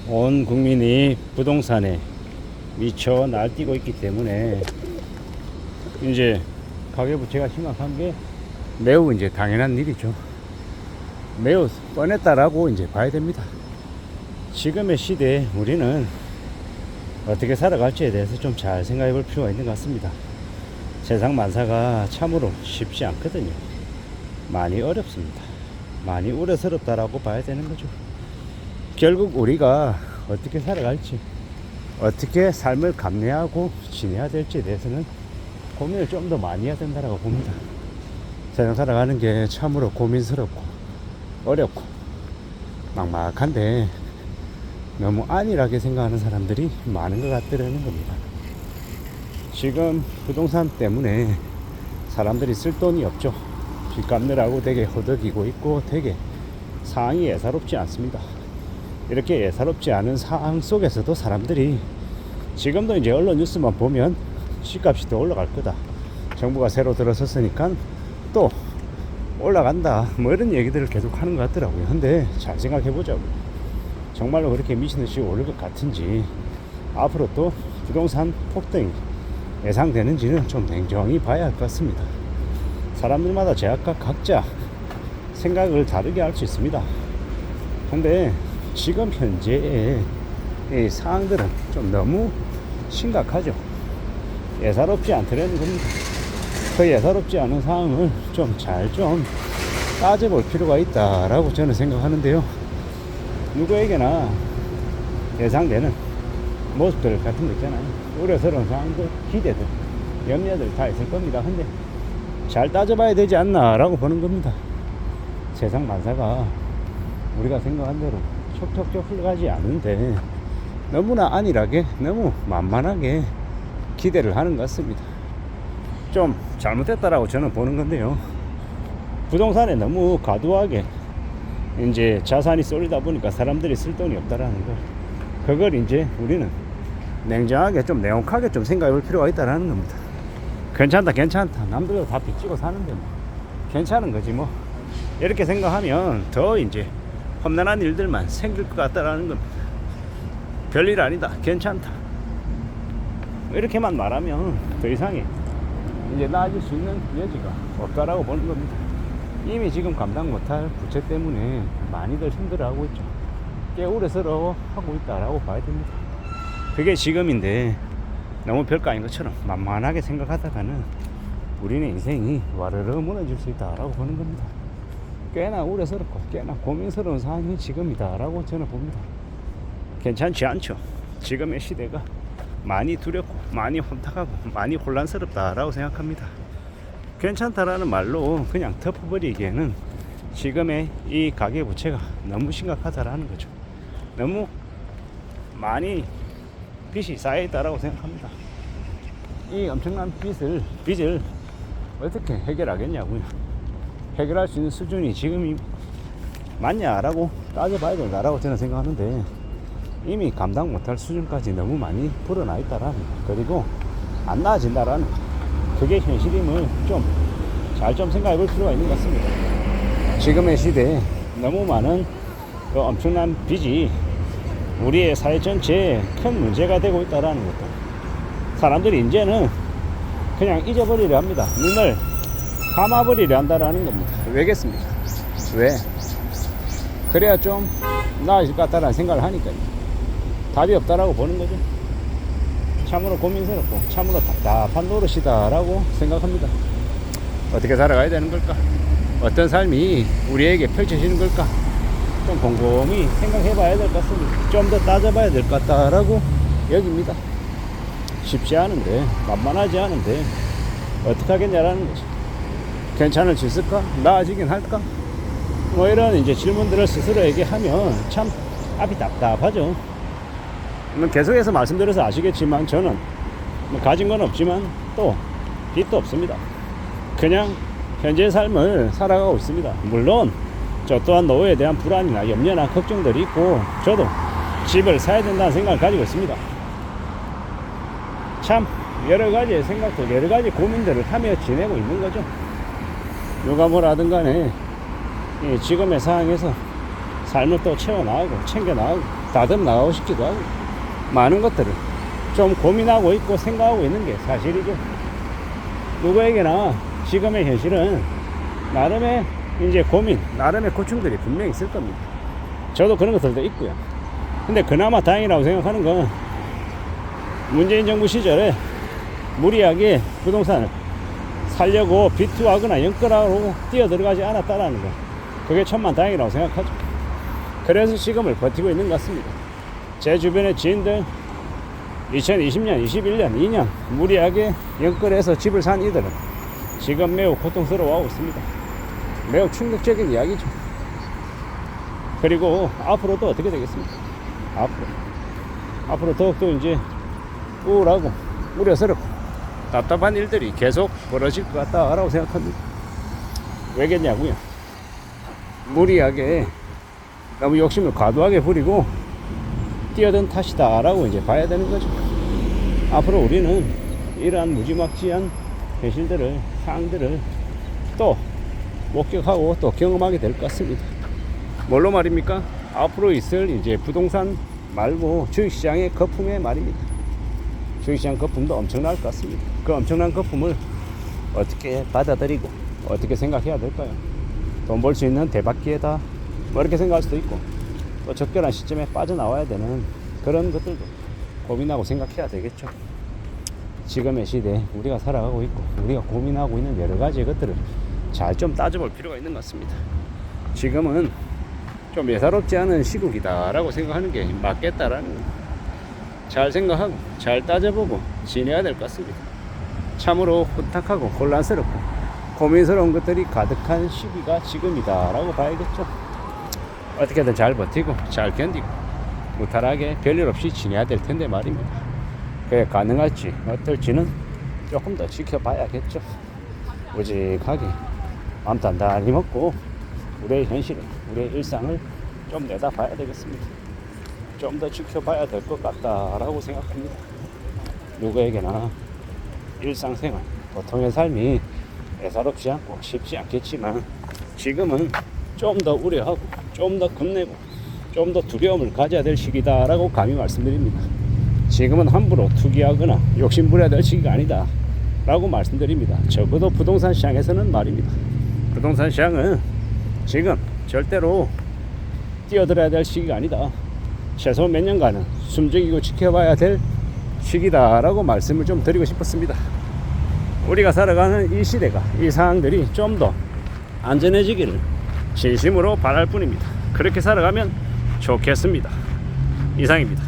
온 국민이 부동산에 미쳐 날뛰고 있기 때문에 이제 가계부채가 심각한 게 매우 이제 당연한 일이죠. 매우 뻔했다라고 이제 봐야 됩니다. 지금의 시대에 우리는 어떻게 살아갈지에 대해서 좀 잘 생각해 볼 필요가 있는 것 같습니다. 세상 만사가 참으로 쉽지 않거든요. 많이 어렵습니다. 많이 우려스럽다라고 봐야 되는 거죠. 결국 우리가 어떻게 살아갈지, 어떻게 삶을 감내하고 지내야 될지에 대해서는 고민을 좀 더 많이 해야 된다고 봅니다. 세상 살아가는 게 참으로 고민스럽고 어렵고 막막한데 너무 안일하게 생각하는 사람들이 많은 것 같더라는 겁니다. 지금 부동산 때문에 사람들이 쓸 돈이 없죠. 집 갚느라고 되게 허덕이고 있고 되게 상황이 예사롭지 않습니다. 이렇게 예사롭지 않은 상황 속에서도 사람들이 지금도 이제 언론 뉴스만 보면 집값이 더 올라갈 거다, 정부가 새로 들어섰으니까 또 올라간다, 뭐 이런 얘기들을 계속 하는 것 같더라고요. 근데 잘 생각해 보자고요. 정말로 그렇게 미친듯이 오를 것 같은지, 앞으로 또 부동산 폭등이 예상되는지는 좀 냉정히 봐야 할 것 같습니다. 사람들마다 제약과 각자 생각을 다르게 할 수 있습니다. 근데 지금 현재의 이 상황들은 좀 너무 심각하죠. 예사롭지 않더라는 겁니다. 그 예사롭지 않은 상황을 좀 잘 따져볼 필요가 있다라고 저는 생각하는데요. 누구에게나 예상되는 모습들 같은 거 있잖아요. 우려스러운 상황들, 기대들, 염려들 다 있을 겁니다. 근데 잘 따져봐야 되지 않나 라고 보는 겁니다. 세상 만사가 우리가 생각한 대로 촉촉촉 흘러가지 않는데 너무나 안일하게, 너무 만만하게 기대를 하는 것 같습니다. 좀 잘못됐다라고 저는 보는 건데요. 부동산에 너무 과도하게 이제 자산이 쏠리다 보니까 사람들이 쓸 돈이 없다라는 거, 그걸 이제 우리는 냉정하게 좀 냉혹하게 좀 생각해 볼 필요가 있다라는 겁니다. 괜찮다, 남들도 다 빚지고 사는데 뭐 괜찮은 거지 뭐, 이렇게 생각하면 더 이제 험난한 일들만 생길 것 같다라는 겁니다. 별일 아니다, 괜찮다, 이렇게만 말하면 더 이상의 이제 나아질 수 있는 여지가 없다라고 보는 겁니다. 이미 지금 감당 못할 부채 때문에 많이들 힘들어하고 있죠. 꽤 우려스러워하고 있다라고 봐야 됩니다. 그게 지금인데 너무 별거 아닌 것처럼 만만하게 생각하다가는 우리는 인생이 와르르 무너질 수 있다라고 보는 겁니다. 꽤나 우려스럽고 꽤나 고민스러운 상황이 지금이다라고 저는 봅니다. 괜찮지 않죠. 지금의 시대가 많이 두렵고 많이 혼탁하고 많이 혼란스럽다라고 생각합니다. 괜찮다라는 말로 그냥 덮어버리기에는 지금의 이 가계부채가 너무 심각하다라는 거죠. 너무 많이 빚이 쌓여있다라고 생각합니다. 이 엄청난 빚을 어떻게 해결하겠냐고요. 해결할 수 있는 수준이 지금이 맞냐라고 따져봐야 된다라고 저는 생각하는데, 이미 감당 못할 수준까지 너무 많이 불어나 있다라는 거, 그리고 안 나아진다라는 거, 그게 현실임을 잘 생각해 볼 필요가 있는 것 같습니다. 지금의 시대에 너무 많은 그 엄청난 빚이 우리의 사회 전체에 큰 문제가 되고 있다라는 것도, 사람들이 이제는 그냥 잊어버리려 합니다. 눈을 감아버리려 한다라는 겁니다. 왜겠습니까? 왜? 그래야 좀 나아질 것 같다라는 생각을 하니까요. 답이 없다라고 보는 거죠. 참으로 고민스럽고 참으로 답답한 노릇이다라고 생각합니다. 어떻게 살아가야 되는 걸까? 어떤 삶이 우리에게 펼쳐지는 걸까? 좀 곰곰이 생각해 봐야 될 것 같습니다. 좀 더 따져봐야 될 것 같다라고 여깁니다. 쉽지 않은데, 만만하지 않은데 어떻게 하겠냐라는 거죠. 괜찮을 수 있을까? 나아지긴 할까? 뭐 이런 이제 질문들을 스스로에게 하면 참 앞이 답답하죠. 계속해서 말씀드려서 아시겠지만 저는 뭐 가진 건 없지만 또 빚도 없습니다. 그냥 현재의 삶을 살아가고 있습니다. 물론 저 또한 노후에 대한 불안이나 염려나 걱정들이 있고, 저도 집을 사야 된다는 생각을 가지고 있습니다. 참 여러 가지 생각들, 여러 가지 고민들을 하며 지내고 있는 거죠. 누가 뭐라든 간에 지금의 상황에서 삶을 또 채워나가고 챙겨나가고 다듬나가고 싶기도 하고 많은 것들을 좀 고민하고 있고 생각하고 있는 게 사실이죠. 누구에게나 지금의 현실은 나름의 이제 고민, 나름의 고충들이 분명히 있을 겁니다. 저도 그런 것들도 있고요. 근데 그나마 다행이라고 생각하는 건 문재인 정부 시절에 무리하게 부동산을 살려고 비투하거나 연끌하고 뛰어들어가지 않았다라는 거, 그게 천만다행이라고 생각하죠. 그래서 지금을 버티고 있는 것 같습니다. 제 주변의 지인들 2020년, 21년, 2년 무리하게 연끌해서 집을 산 이들은 지금 매우 고통스러워하고 있습니다. 매우 충격적인 이야기죠. 그리고 앞으로도 어떻게 되겠습니까? 앞으로 더욱더 이제 우울하고 우려스럽고 답답한 일들이 계속 벌어질 것 같다라고 생각합니다. 왜겠냐고요? 무리하게 너무 욕심을 과도하게 부리고 뛰어든 탓이다라고 이제 봐야 되는 거죠. 앞으로 우리는 이러한 무지막지한 현실들을, 상황들을 또 목격하고 또 경험하게 될 것 같습니다. 뭘로 말입니까? 앞으로 있을 이제 부동산 말고 주식시장의 거품의 말입니다. 주식시장 거품도 엄청날 것 같습니다. 그 엄청난 거품을 어떻게 받아들이고 어떻게 생각해야 될까요? 돈 벌 수 있는 대박 기회다, 뭐 이렇게 생각할 수도 있고, 또 적절한 시점에 빠져나와야 되는 그런 것들도 고민하고 생각해야 되겠죠. 지금의 시대에 우리가 살아가고 있고 우리가 고민하고 있는 여러 가지 것들을 잘 좀 따져볼 필요가 있는 것 같습니다. 지금은 좀 예사롭지 않은 시국이다 라고 생각하는 게 맞겠다라는 거, 잘 생각하고 잘 따져보고 지내야 될 것 같습니다. 참으로 혼탁하고 혼란스럽고 고민스러운 것들이 가득한 시기가 지금이다 라고 봐야겠죠. 어떻게든 잘 버티고 잘 견디고 무탈하게 별일 없이 지내야 될 텐데 말입니다. 그게 가능할지 어떨지는 조금 더 지켜봐야겠죠. 오직하게 마음 단단히 먹고 우리의 현실을, 우리의 일상을 좀 내다봐야 되겠습니다. 좀 더 지켜봐야 될 것 같다라고 생각합니다. 누구에게나 일상생활, 보통의 삶이 애사롭지 않고 쉽지 않겠지만 지금은 좀 더 우려하고 좀 더 겁내고 좀 더 두려움을 가져야 될 시기다라고 감히 말씀드립니다. 지금은 함부로 투기하거나 욕심부려야 될 시기가 아니다 라고 말씀드립니다. 적어도 부동산 시장에서는 말입니다. 부동산 시장은 지금 절대로 뛰어들어야 될 시기가 아니다. 최소 몇 년간은 숨죽이고 지켜봐야 될 시기다 라고 말씀을 좀 드리고 싶었습니다. 우리가 살아가는 이 시대가, 이 상황들이 좀 더 안전해지기를 진심으로 바랄 뿐입니다. 그렇게 살아가면 좋겠습니다. 이상입니다.